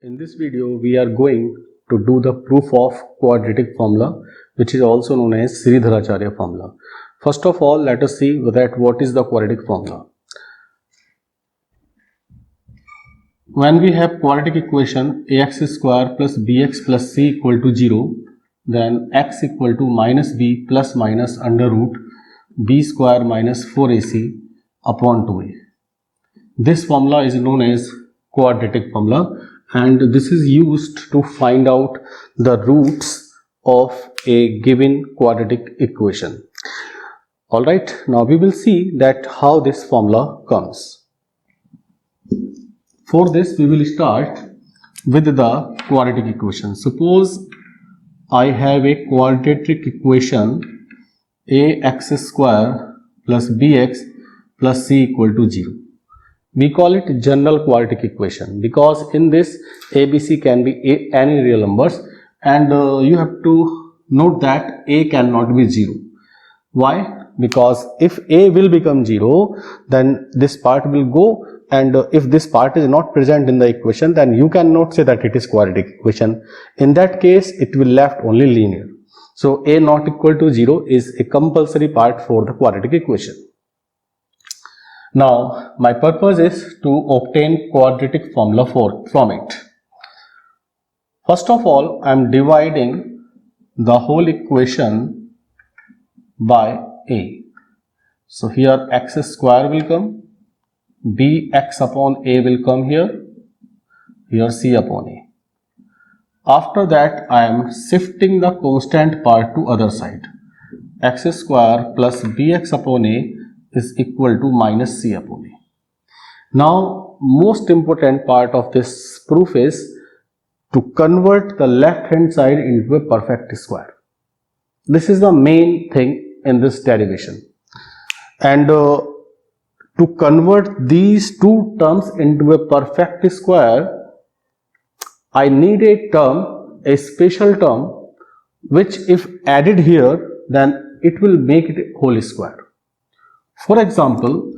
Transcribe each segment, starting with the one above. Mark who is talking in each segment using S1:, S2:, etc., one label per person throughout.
S1: In this video, we are going to do the proof of quadratic formula, which is also known as Sridharacharya formula. First of all, let us see that what is the quadratic formula. When we have quadratic equation ax square plus bx plus c equal to 0, then x equal to minus b plus minus under root b square minus 4ac upon 2a. This formula is known as quadratic formula, and this is used to find out the roots of a given quadratic equation. Alright, now we will see that how this formula comes. For this, we will start with the quadratic equation. Suppose I have a quadratic equation ax square plus bx plus c equal to 0. We call it general quadratic equation because in this ABC can be any real numbers, and you have to note that a cannot be 0. Why? Because if a will become 0, then this part will go, and if this part is not present in the equation, then you cannot say that it is quadratic equation. In that case, it will left only linear. So a not equal to 0 is a compulsory part for the quadratic equation. Now, my purpose is to obtain quadratic formula from it. First of all, I am dividing the whole equation by a. So here x square will come, bx upon a will come here c upon a. After that, I am shifting the constant part to other side. X square plus bx upon a is equal to minus c upon a. Now, most important part of this proof is to convert the left hand side into a perfect square. This is the main thing in this derivation. And to convert these two terms into a perfect square, I need a term, a special term, which if added here, then it will make it a whole square. For example,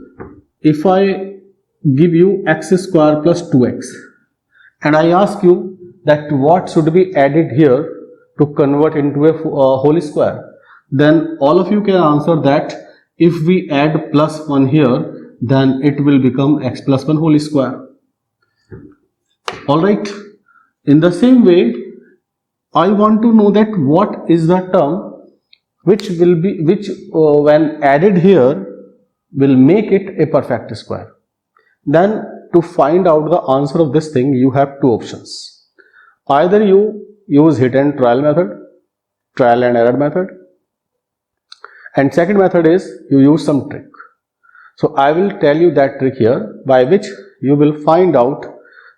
S1: if I give you x square plus 2x and I ask you that what should be added here to convert into a whole square, then all of you can answer that if we add plus 1 here, then it will become x plus 1 whole square. Alright, in the same way, I want to know that what is the term which when added here will make it a perfect square. Then to find out the answer of this thing, you have two options. Either you use hit and trial method, trial and error method, and second method is you use some trick. So I will tell you that trick here, by which you will find out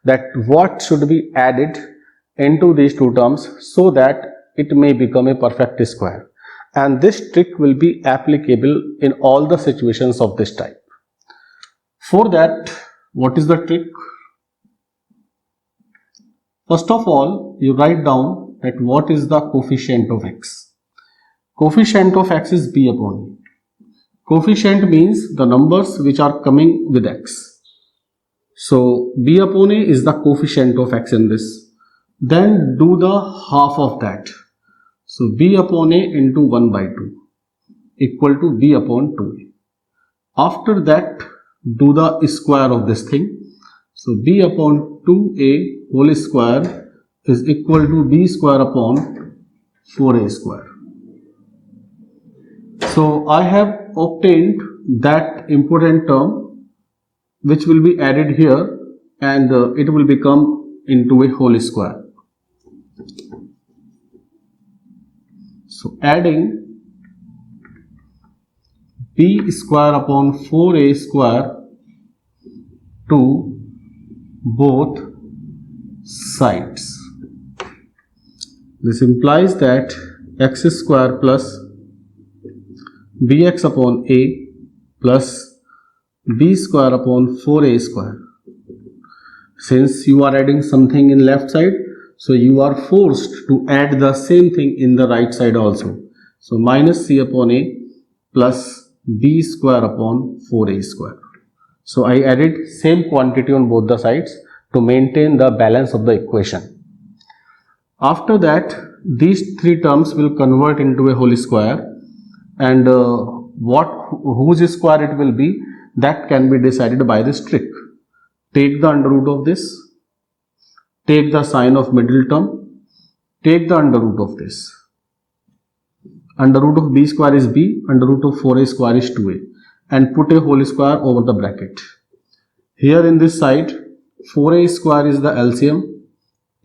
S1: that what should be added into these two terms so that it may become a perfect square. And this trick will be applicable in all the situations of this type. For that, what is the trick? First of all, you write down that what is the coefficient of x. Coefficient of x is b upon a. Coefficient means the numbers which are coming with x. So b upon a is the coefficient of x in this. Then do the half of that. So b upon a into 1 by 2 equal to b upon 2a. After that, do the square of this thing. So b upon 2a whole square is equal to b square upon 4a square. So I have obtained that important term which will be added here, and it will become into a whole square. So adding b square upon 4a square to both sides. This implies that x square plus bx upon a plus b square upon 4a square. Since you are adding something in left side, so you are forced to add the same thing in the right side also. So minus c upon a plus b square upon 4a square. So I added same quantity on both the sides to maintain the balance of the equation. After that, these three terms will convert into a whole square, and whose square it will be, that can be decided by this trick. Take the under root of this, take the sign of middle term, take the under root of this. Under root of b square is b, under root of 4a square is 2a, and put a whole square over the bracket. Here in this side, 4a square is the LCM,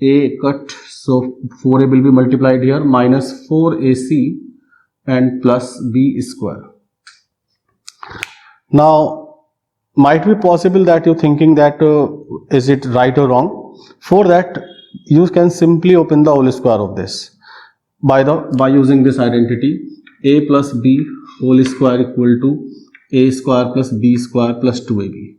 S1: a cut, so 4a will be multiplied here, minus 4ac and plus b square. Now, might be possible that you're thinking that is it right or wrong. For that, you can simply open the whole square of this by using this identity, a plus b whole square equal to a square plus b square plus 2ab.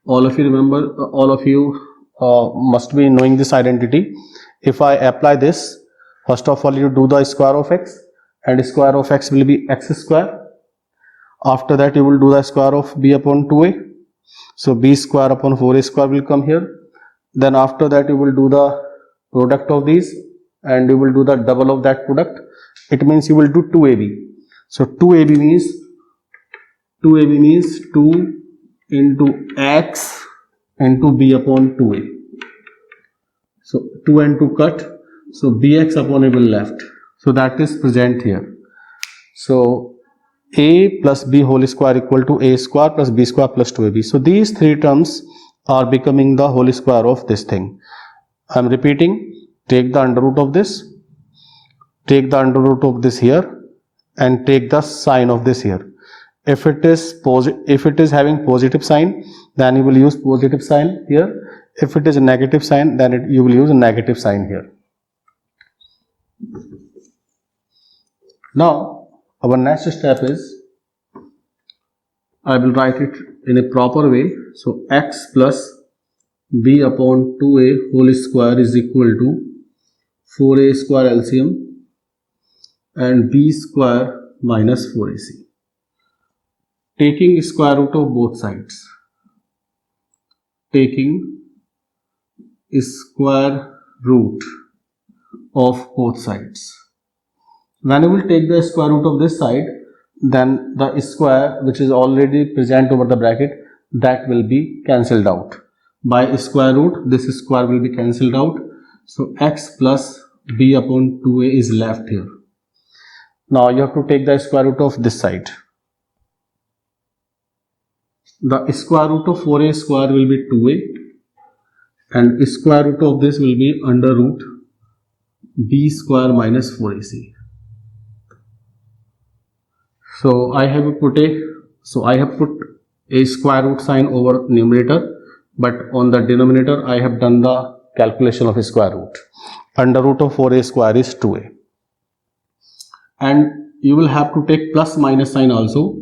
S1: All of you remember, all of you must be knowing this identity. If I apply this, first of all you do the square of x, and square of x will be x square. After that you will do the square of b upon 2a, so b square upon 4a square will come here. Then after that you will do the product of these, and you will do the double of that product. It means you will do 2ab. So 2ab means 2 into x into b upon 2a. So 2 and 2 cut, so bx upon a will left. So that is present here. So a plus b whole square equal to a square plus b square plus 2ab. So these three terms are becoming the whole square of this thing. I am repeating, take the under root of this, take the under root of this here, and take the sign of this here. If it is having positive sign, then you will use positive sign here. If it is a negative sign, then you will use a negative sign here. Now, our next step is, I will write it in a proper way. So, x plus b upon 2a whole square is equal to 4a square LCM and b square minus 4ac. Taking square root of both sides. Taking square root of both sides. When you will take the square root of this side, then the square which is already present over the bracket, that will be cancelled out. By square root, this square will be cancelled out. So x plus b upon 2a is left here. Now you have to take the square root of this side. The square root of 4a square will be 2a, and square root of this will be under root b square minus 4ac. So I have put a square root sign over numerator, but on the denominator I have done the calculation of a square root. Under root of 4a square is 2a. And you will have to take plus minus sign also,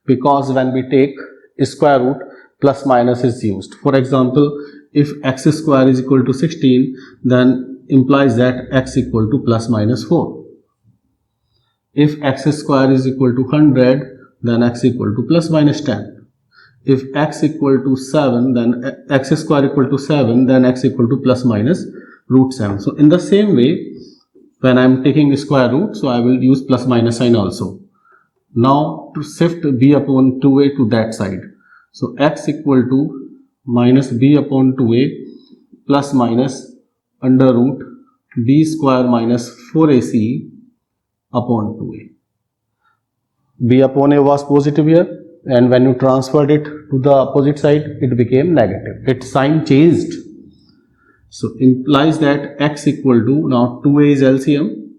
S1: because when we take square root, plus minus is used. For example, if x square is equal to 16, then implies that x equal to plus minus 4. If x square is equal to 100, then x equal to plus minus 10. If x equal to 7, then x square equal to 7, then x equal to plus minus root 7. So in the same way, when I am taking square root, so I will use plus minus sign also. Now to shift b upon 2a to that side. So x equal to minus b upon 2a plus minus under root b square minus 4ac upon 2a. b upon a was positive here, and when you transferred it to the opposite side, it became negative. Its sign changed. So implies that x equal to, now 2a is LCM,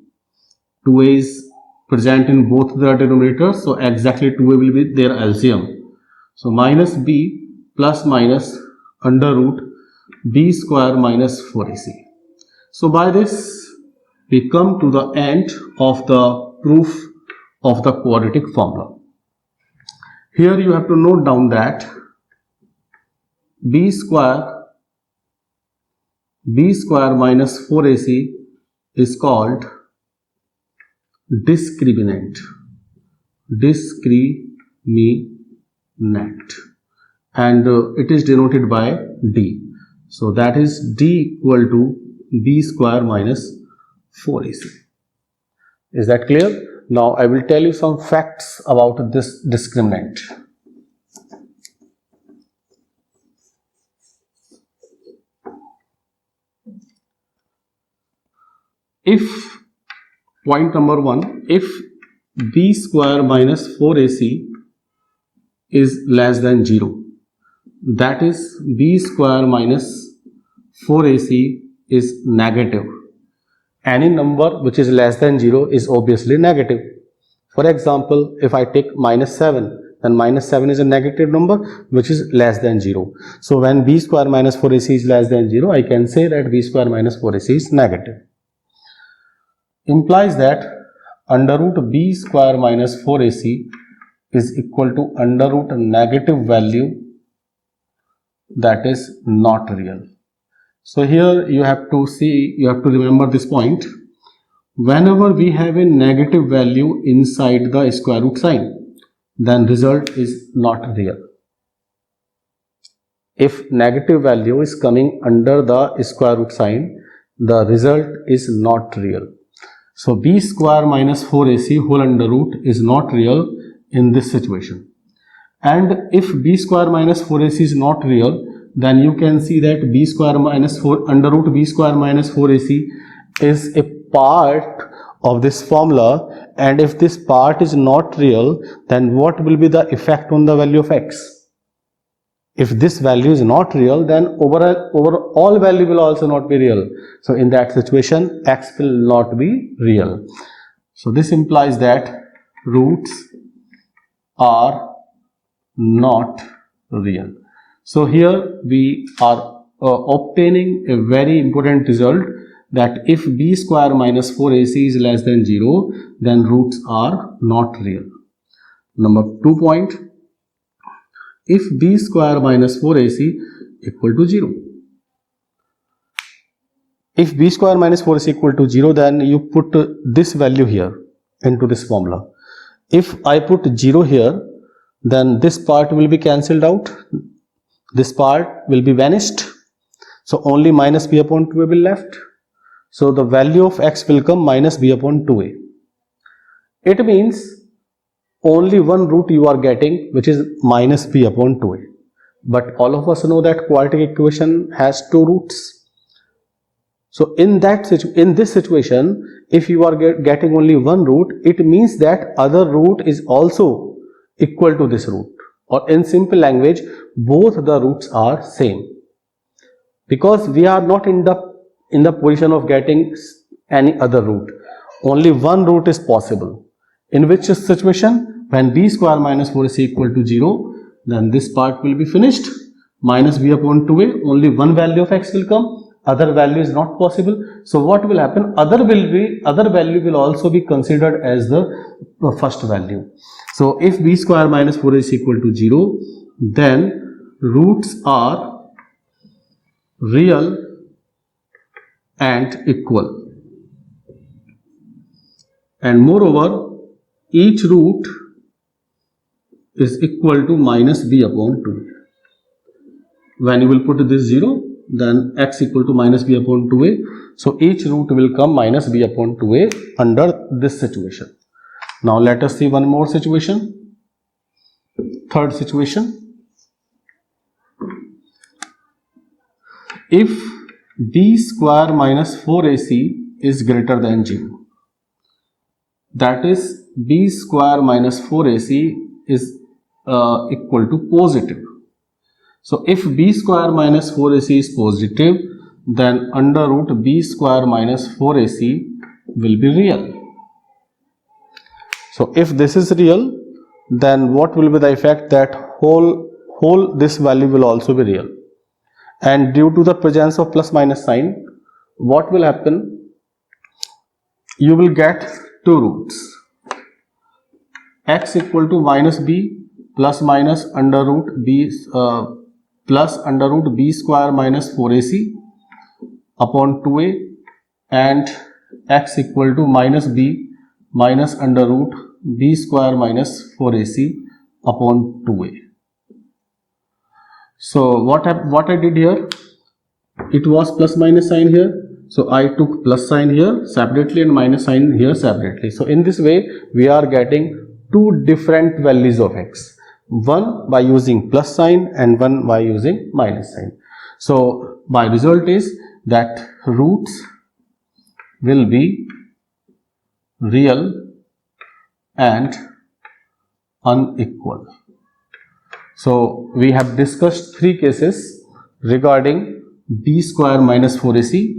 S1: 2a is present in both the denominators, so exactly 2a will be their LCM. So minus b plus minus under root b square minus 4ac. So by this we come to the end of the proof of the quadratic formula. Here you have to note down that b square minus 4ac is called discriminant, and it is denoted by d. So that is d equal to b square minus 4ac. Is that clear? Now I will tell you some facts about this discriminant. If point number 1, if b square minus 4ac is less than 0, that is b square minus 4ac is negative. Any number which is less than 0 is obviously negative. For example, if I take minus 7, then minus 7 is a negative number which is less than 0. So when b square minus 4ac is less than 0, I can say that b square minus 4ac is negative. Implies that under root b square minus 4ac is equal to under root negative value that is not real. So here you have to remember this point. Whenever we have a negative value inside the square root sign, then result is not real. If negative value is coming under the square root sign, the result is not real. So b square minus 4ac whole under root is not real in this situation. And if b square minus 4ac is not real, then you can see that b square minus 4 under root b square minus 4ac is a part of this formula, and if this part is not real, then what will be the effect on the value of x? If this value is not real, then overall value will also not be real. So in that situation, x will not be real. So this implies that roots are not real. So here we are obtaining a very important result, that if b square minus 4ac is less than 0, then roots are not real. Number 2 point, if b square minus 4ac equal to 0. If b square minus 4ac equal to 0, then you put this value here into this formula. If I put 0 here, then this part will be cancelled out. This part will be vanished. So only minus b upon 2a will left. So the value of x will come minus b upon 2a. It means only one root you are getting, which is minus b upon 2a. But all of us know that quadratic equation has two roots. So in this situation, if you are getting only one root, it means that other root is also equal to this root. Or in simple language, both the roots are same. Because we are not in the position of getting any other root. Only one root is possible. In which situation, when b square minus 4ac equal to 0, then this part will be finished. Minus b upon 2a, only one value of x will come. Other value is not possible. So what will happen? Other value will also be considered as the first value. So if b square minus 4ac is equal to 0, then roots are real and equal. And moreover, each root is equal to minus b upon 2. When you will put this 0, then x equal to minus b upon 2a. So each root will come minus b upon 2a under this situation. Now let us see one more situation. Third situation. If b square minus 4ac is greater than 0, that is b square minus 4ac is equal to positive. So if b square minus 4ac is positive, then under root b square minus 4ac will be real. So if this is real, then what will be the effect? That whole this value will also be real. And due to the presence of plus minus sign, what will happen? You will get two roots. X equal to minus b plus minus under root b plus under root b square minus 4ac upon 2a, and x equal to minus b minus under root b square minus 4ac upon 2a. So what I did here, it was plus minus sign here, so I took plus sign here separately and minus sign here separately. So in this way we are getting two different values of x, one by using plus sign and one by using minus sign. So my result is that roots will be real and unequal. So we have discussed three cases regarding b square minus 4ac.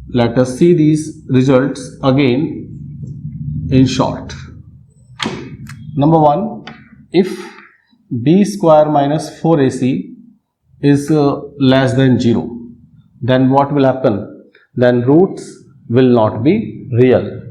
S1: Let us see these results again in short. Number one, if b square minus 4ac is less than 0, then what will happen? Then roots will not be real.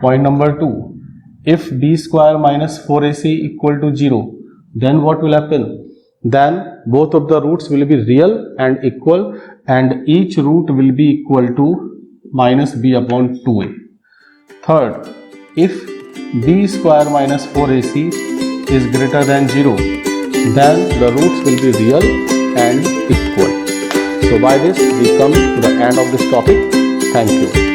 S1: Point number two, if b square minus 4ac equal to 0, then what will happen? Then both of the roots will be real and equal, and each root will be equal to minus b upon 2a. Third, if b square minus 4ac is greater than 0, then the roots will be real and equal. So by this we come to the end of this topic. Thank you.